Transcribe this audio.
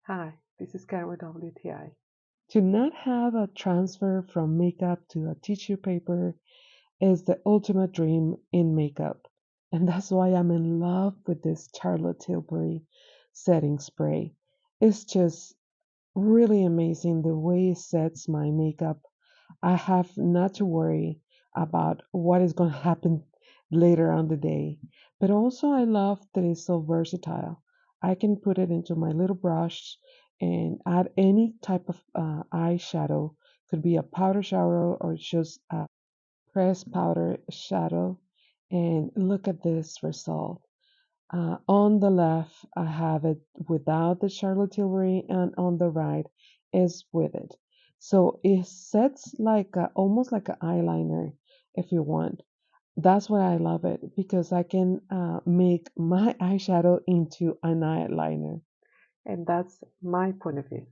Hi, this is Karen with WTI. To not have a transfer from makeup to a tissue paper is the ultimate dream in makeup. And that's why I'm in love with this Charlotte Tilbury setting spray. It's just really amazing the way it sets my makeup. I have not to worry about what is going to happen later on the day. But also, I love that it's so versatile. I can put it into my little brush and add any type of eyeshadow. Could be a powder shadow or just a pressed powder shadow. And look at this result. On the left, I have it without the Charlotte Tilbury, and on the right is with it. So it sets like almost like an eyeliner if you want. That's why I love it because I can make my eyeshadow into an eyeliner. And that's my point of view.